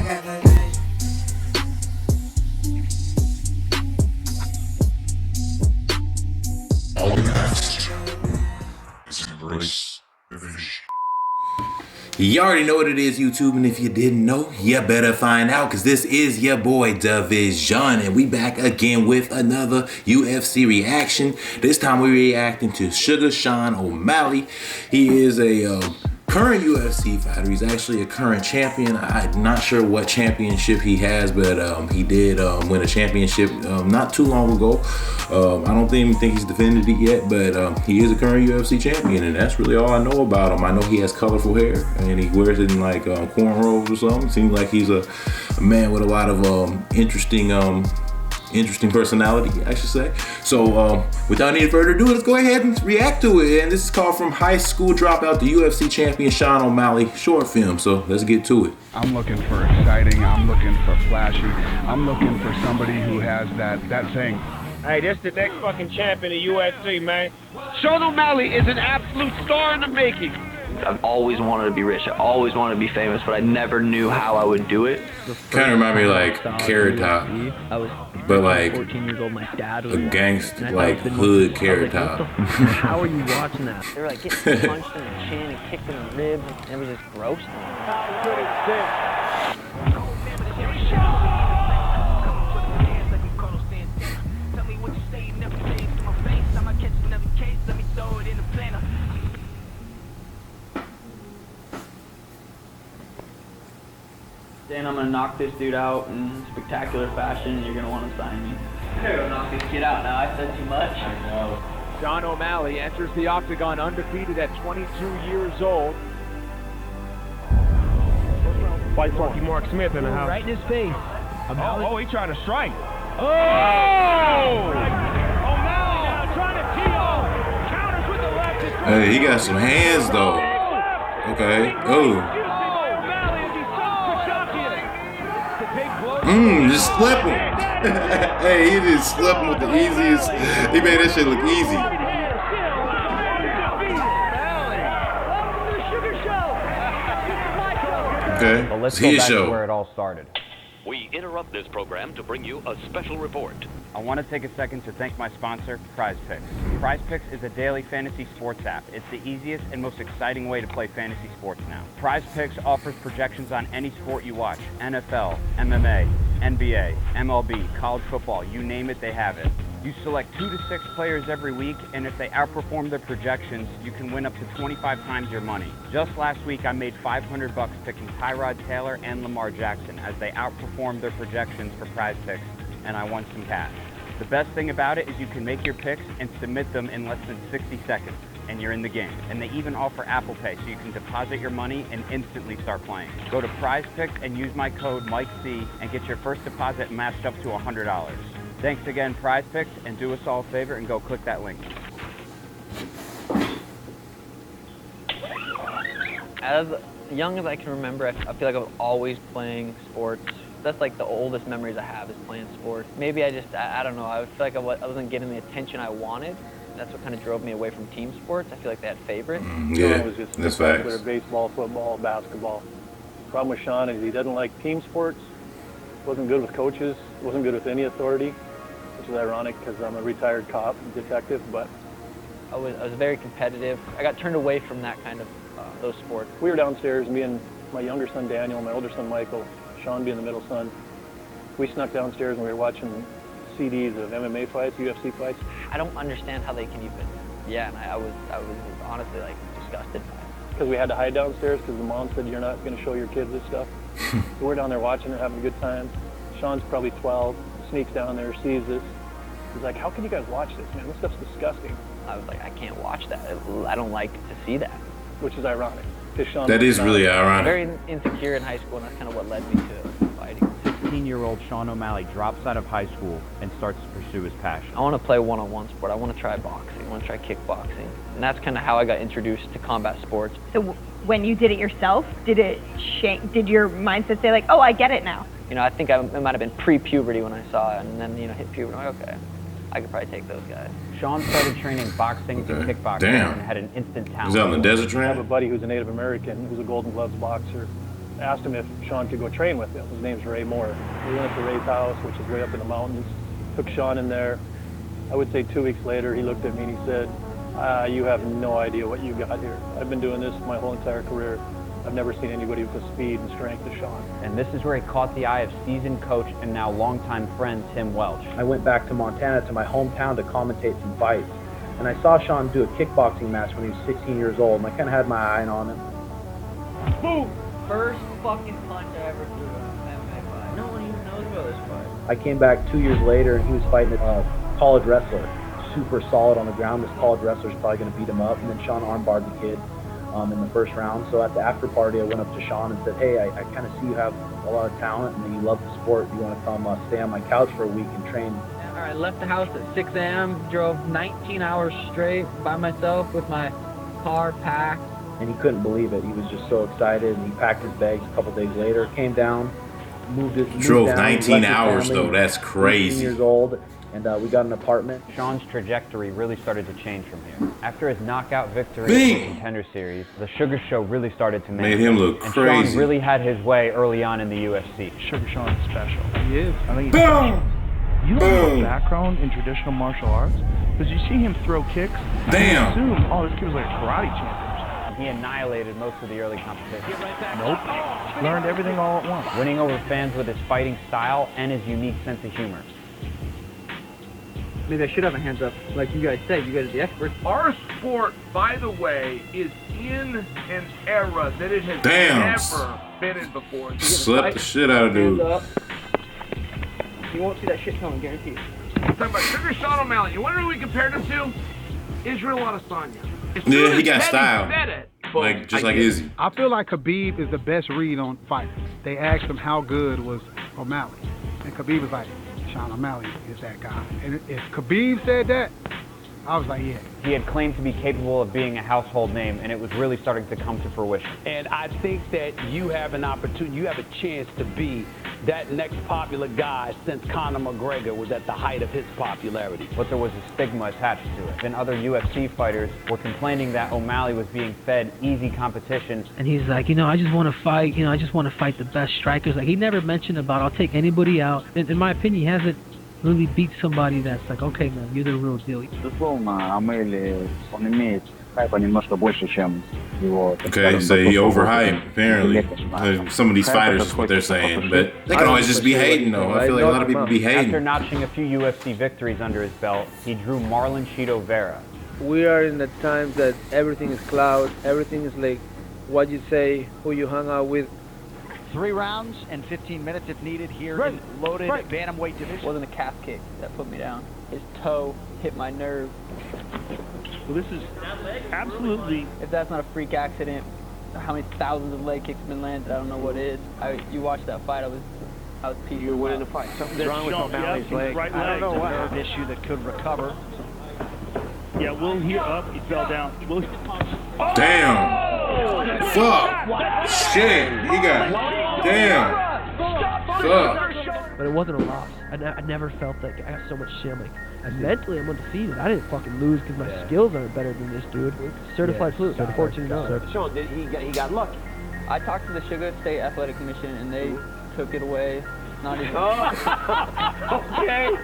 All we ask is embrace Davizion. You already know what it is, YouTube, and if you didn't know, you better find out, because this is your boy Davizion, and we back again with another UFC reaction. This time we're reacting to Sugar Sean O'Malley. He is a current UFC fighter. He's actually a current champion. I'm not sure what championship he has, but he did win a championship not too long ago. I don't even think he's defended it yet, but he is a current UFC champion, and that's really all I know about him. I know he has colorful hair, and he wears it in like cornrows or something. Seems like he's a man with a lot of interesting personality, I should say. So without any further ado, let's go ahead and react to it. And this is called From Highschool Dropout, the UFC Champion Sean O'Malley short film. So let's get to it. I'm looking for exciting, I'm looking for flashy, I'm looking for somebody who has that thing. Hey, this the next fucking champion of UFC, man. Sean O'Malley is an absolute star in the making. I've always wanted to be rich. I always wanted to be famous, but I never knew how I would do it. Kind of remind me like Carrot Top, but like 14 years old. My dad was a gangster, like hood Carrot Top. How are you watching that? They were like getting punched in the chin and kicked in the ribs, and it was just gross. Then I'm gonna knock this dude out in spectacular fashion, and you're gonna want to sign me. I'm gonna knock this kid out now. I said too much. I know. Sean O'Malley enters the octagon undefeated at 22 years old. White Funky Mark Smith in the house. Right in his face. Oh, he trying to strike. Oh! O'Malley now trying to tee off. Counters with the left. Hey, he got some hands though. Okay. Oh. Just slip him. Hey, he just slipped him with the easiest. He made that shit look easy. Okay. Well, let's go back to where it all started. We interrupt this program to bring you a special report. I want to take a second to thank my sponsor, Prize Picks. Prize Picks is a daily fantasy sports app. It's the easiest and most exciting way to play fantasy sports now. Prize Picks offers projections on any sport you watch: NFL, MMA, NBA, MLB, college football, you name it, they have it. You select 2 to 6 players every week, and if they outperform their projections, you can win up to 25 times your money. Just last week, I made $500 picking Tyrod Taylor and Lamar Jackson as they outperformed their projections for Prize Picks, and I won some cash. The best thing about it is you can make your picks and submit them in less than 60 seconds, and you're in the game. And they even offer Apple Pay, so you can deposit your money and instantly start playing. Go to Prize Picks and use my code MikeC and get your first deposit matched up to $100. Thanks again, Prize Picks, and do us all a favor and go click that link. As young as I can remember, I feel like I was always playing sports. That's like the oldest memories I have, is playing sports. Maybe I don't know, I feel like I wasn't getting the attention I wanted. That's what kind of drove me away from team sports. I feel like they had favorites. Yeah, was just that's facts. Baseball, football, basketball. Problem with Sean is he doesn't like team sports. Wasn't good with coaches. Wasn't good with any authority, which is ironic because I'm a retired cop and detective. But I was very competitive. I got turned away from that kind of those sports. We were downstairs, me and my younger son Daniel, my older son Michael, Sean being the middle son. We snuck downstairs and we were watching CDs of MMA fights, UFC fights. I don't understand how they can even. Yeah, and I was honestly like disgusted by it. Because we had to hide downstairs because the mom said you're not going to show your kids this stuff. So we're down there watching it, having a good time. Sean's probably 12, sneaks down there, sees this. He's like, "How can you guys watch this, man? This stuff's disgusting." I was like, I can't watch that. I don't like to see that. Which is ironic. Sean That is really ironic. Very insecure in high school, and that's kind of what led me to fighting. 16-year-old Sean O'Malley drops out of high school and starts to pursue his passion. I want to play one-on-one sport. I want to try boxing. I want to try kickboxing. And that's kind of how I got introduced to combat sports. So when you did it yourself, did your mindset say like, oh, I get it now? You know, I think it might have been pre-puberty when I saw it, and then, you know, hit puberty. I'm like, okay, I could probably take those guys. Sean started training boxing and kickboxing and had an instant talent. He's out in the desert I have a training? buddy who's a Native American who's a Golden Gloves boxer. asked him if Sean could go train with him. His name's Ray Moore. We went to Ray's house, which is right up in the mountains. Took Sean in there. I would say 2 weeks later, he looked at me and he said, you have no idea what you got here. I've been doing this my whole entire career. I've never seen anybody with the speed and strength of Sean. And this is where he caught the eye of seasoned coach and now longtime friend Tim Welch. I went back to Montana, to my hometown, to commentate some fights. And I saw Sean do a kickboxing match when he was 16 years old, and I kind of had my eye on him. Boom! First fucking punch I ever threw in an MMA fight. No one even knows about this fight. I came back 2 years later, and he was fighting a college wrestler. Super solid on the ground. This college wrestler's probably going to beat him up. And then Sean armbarred the kid in the first round. So at the after party, I went up to Sean and said, hey, I kind of see you have a lot of talent and you love the sport. You want to come stay on my couch for a week and train? All right, left the house at 6 a.m., drove 19 hours straight by myself with my car packed. And he couldn't believe it. He was just so excited, and he packed his bags a couple days later, came down, moved Drove down, 19 left his hours, family, though. That's crazy. 18 years old, and we got an apartment. Sean's trajectory really started to change from here. After his knockout victory Bing! in the Contender Series, the Sugar Show really started to Made him look and crazy. Sean really had his way early on in the UFC. Sugar Sean's special. He is. I think he's Boom! special. You don't have a background in traditional martial arts, because you see him throw kicks. Damn. I assume, oh, this kid was like a karate champion. He annihilated most of the early competition. Nope. Learned everything all at once. Winning over fans with his fighting style and his unique sense of humor. Maybe I should have my hands up. Like you guys say, you guys are the experts. Our sport, by the way, is in an era that it has Damn. never been in before. Slept the shit out of dude. Hands up. You won't see that shit coming, guaranteed. Talking about Sugar Sean O'Malley. You wonder who we compared him to? Israel Adesanya. Yeah, he got style. Said it, Like, just like Izzy. I feel like Khabib is the best read on fighters. They asked him how good was O'Malley. And Khabib was like, Sean O'Malley is that guy. And if Khabib said that, I was like, yeah. He had claimed to be capable of being a household name, and it was really starting to come to fruition. And I think that you have an opportunity, you have a chance to be that next popular guy since Conor McGregor was at the height of his popularity. But there was a stigma attached to it. Then other UFC fighters were complaining that O'Malley was being fed easy competition. And he's like, I just want to fight, I just want to fight the best strikers. Like, he never mentioned about, I'll take anybody out. And in my opinion, he hasn't really beat somebody that's like, okay, man, you're the real deal. Безусловно, Амели, он имеет хайпа немножко больше, чем его. Okay, so he overhyped, apparently. Some of these fighters is what they're saying, but they can always just be hating, though. I feel like a lot of people be hating. After notching a few UFC victories under his belt, he drew Marlon Cheeto Vera. We are in the times that everything is cloud, everything is like what you say, who you hung out with. 3 rounds and 15 minutes if needed here in loaded bantamweight division. It wasn't a calf kick that put me down. His toe hit my nerve. Well, this is absolutely... If that's not a freak accident, how many thousands of leg kicks have been landed, I don't know what is. You watched that fight, I was peaceful. You were winning the fight. Something's wrong with O'Malley's leg. Right I don't know what. nerve issue that could recover. Yeah, we'll hear up. He fell down. Damn. Fuck. Shit. He got... Damn. Fuck. But it wasn't a loss. I never felt like I got so much shit. I'm like, mentally, I'm undefeated. I didn't fucking lose because my skills aren't better than this dude. Certified flute. Fortunate enough. Sean, he got lucky. I talked to the Sugar State Athletic Commission and they took it away. Not even. Okay,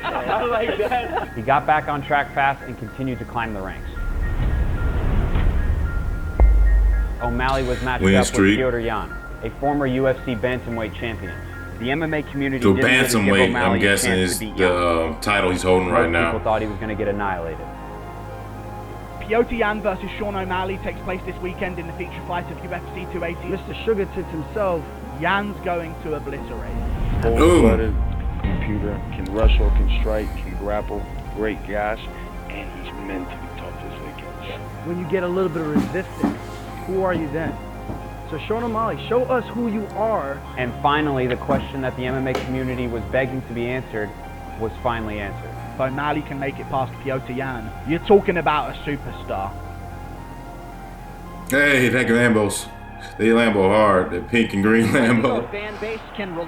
I like that. He got back on track fast and continued to climb the ranks. O'Malley was matched up with Piotr Jan, a former UFC bantamweight champion. The MMA community the didn't really give bantamweight, O'Malley I'm guessing, is the title he's holding right now. People thought he was going to get annihilated. Piotr Jan versus Sean O'Malley takes place this weekend in the feature fight of UFC 280. Mr. Sugar tits himself. Jan's going to obliterate. Cold-blooded, computer, can wrestle, can strike, can grapple, great gas, and he's mentally tough as they get. When you get a little bit of resistance, who are you then? So Sean O'Malley, show us who you are. And finally, the question that the MMA community was begging to be answered was finally answered. If O'Malley can make it past Piotr Jan, you're talking about a superstar. Hey, that Lambos. They Lambo hard. That pink and green Lambo.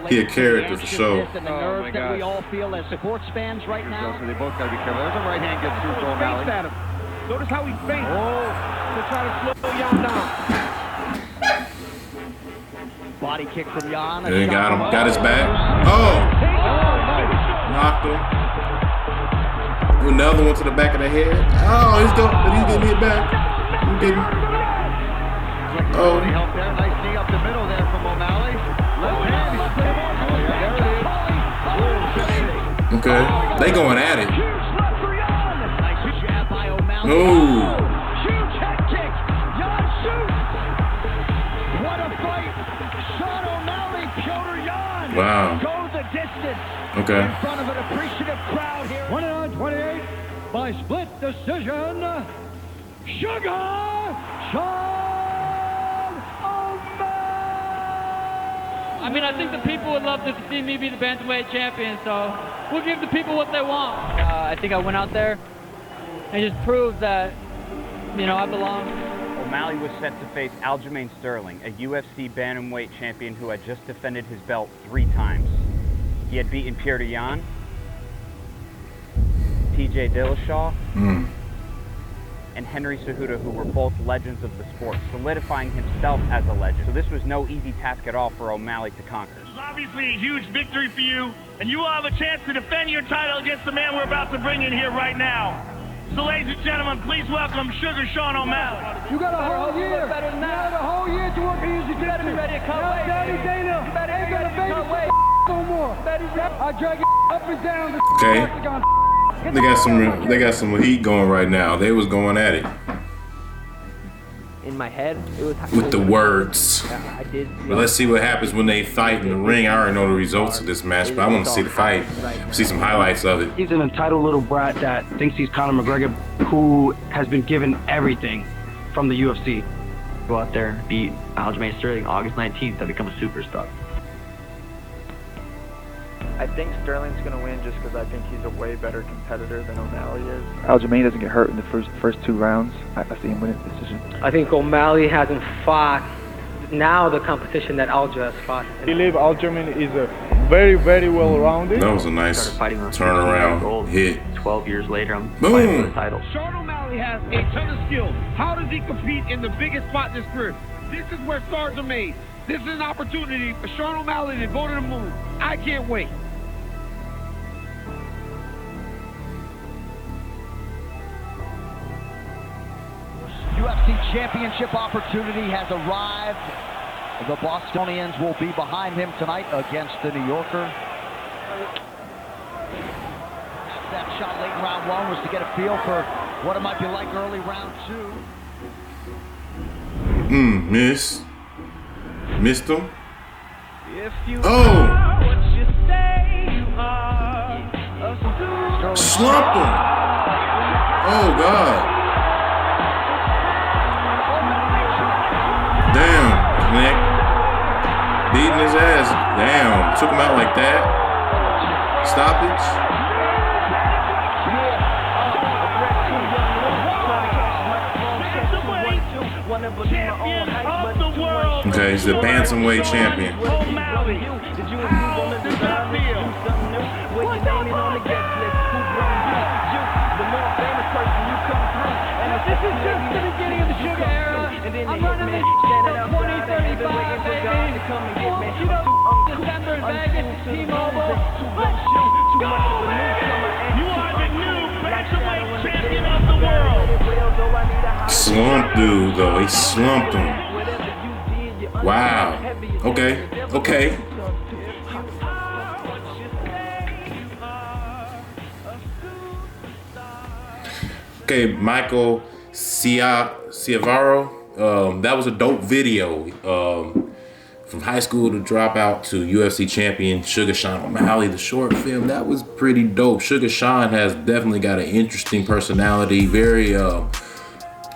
He a character for sure. And the nerves that we all feel as sports fans right now. So they both got to be careful. There's a right hand gets through to O'Malley. Notice how he feints to try to slow Jan down. body kick from Jan. And got him. Got his back. Oh! Knocked him. Another one to the back of the head. Oh, he's getting hit back. He's getting. Oh. Help there. Nice knee up the middle there from O'Malley. Okay. They going at it. No. Wow. Go the distance. Okay. In front of an appreciative crowd here. 29-28 by split decision. Sugar Sean O'Malley. I mean, I think the people would love to see me be the bantamweight champion, so we'll give the people what they want. I think I went out there and just proved that, you know, I belong. O'Malley was set to face Aljamain Sterling, a UFC bantamweight champion who had just defended his belt 3 times. He had beaten Petr Yan, TJ Dillashaw, and Henry Cejudo, who were both legends of the sport, solidifying himself as a legend. So this was no easy task at all for O'Malley to conquer. This is obviously a huge victory for you, and you will have a chance to defend your title against the man we're about to bring in here right now. So, ladies and gentlemen, please welcome Sugar Sean O'Malley. You got a whole year. You got a whole year to work on your better be ready to cut weight. Daddy Dana ain't gonna baby no more. I drag it up and down. Okay. They got some heat going right now. They was going at it. In my head, it was with the words. I did. But let's see what happens when they fight in the ring. I already know the results of this match, but I want to see the fight, see some highlights of it. He's an entitled little brat that thinks he's Conor McGregor, who has been given everything from the UFC. Go out there, beat Aljamain Sterling August 19th, and become a superstar. I think Sterling's going to win just because I think he's a way better competitor than O'Malley is. Aljamain doesn't get hurt in the first 2 rounds. I see him winning the decision. I think O'Malley hasn't fought now the competition that Alja has fought. I believe Aljamain is a very, very well-rounded. That was a nice turnaround hit. 12 years later, I'm boom. Fighting for the title. Sean O'Malley has a ton of skills. How does he compete in the biggest spot in his career? This is where stars are made. This is an opportunity for Sean O'Malley to go to the moon. I can't wait. UFC Championship opportunity has arrived. The Bostonians will be behind him tonight against the New Yorker. That shot late in round 1 was to get a feel for what it might be like early round 2. Missed him. Slumped him. Oh God. Damn, Nick. Beating his ass. Damn, took him out like that. Stoppage. Okay, he's the bantamweight champion. This is just the beginning of the Sugar era. I'm running this 2035, baby. December in Vegas, T-Mobile. Let's go! You are the new bantamweight champion of the world. Slumped dude though. He slumped him. Wow. Okay. Okay, Michael Ciavarro. That was a dope video. From high school to dropout to UFC champion Sugar Sean O'Malley, the short film. That was pretty dope. Sugar Sean has definitely got an interesting personality. Very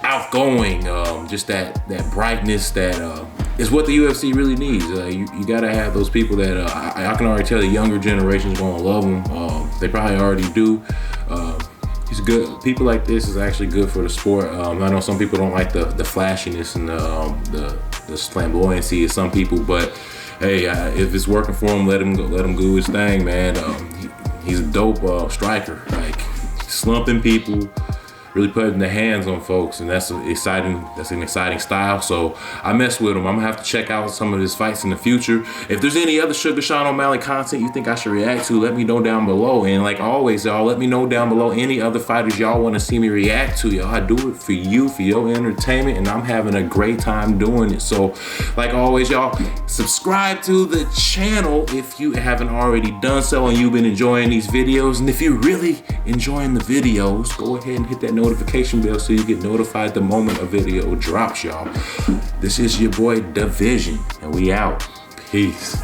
outgoing. Just that brightness that is what the UFC really needs. You gotta have those people that I can already tell the younger generation's gonna love him. They probably already do. He's good. People like this is actually good for the sport. I know some people don't like the flashiness and the flamboyancy of some people, but hey, if it's working for him, let him do his thing, man. He's a dope striker, like slumping people, really putting the hands on folks, and that's an exciting style. So I mess with him. I'm gonna have to check out some of his fights in the future. If there's any other Sugar Sean O'Malley content you think I should react to, let me know down below. And like always, y'all, let me know down below any other fighters y'all want to see me react to. Y'all, I do it for you, for your entertainment, and I'm having a great time doing it. So like always, y'all, subscribe to the channel if you haven't already done so and you've been enjoying these videos. And if you're really enjoying the videos, go ahead and hit that notification bell so you get notified the moment a video drops, y'all. This is your boy Davizion, and we out. Peace.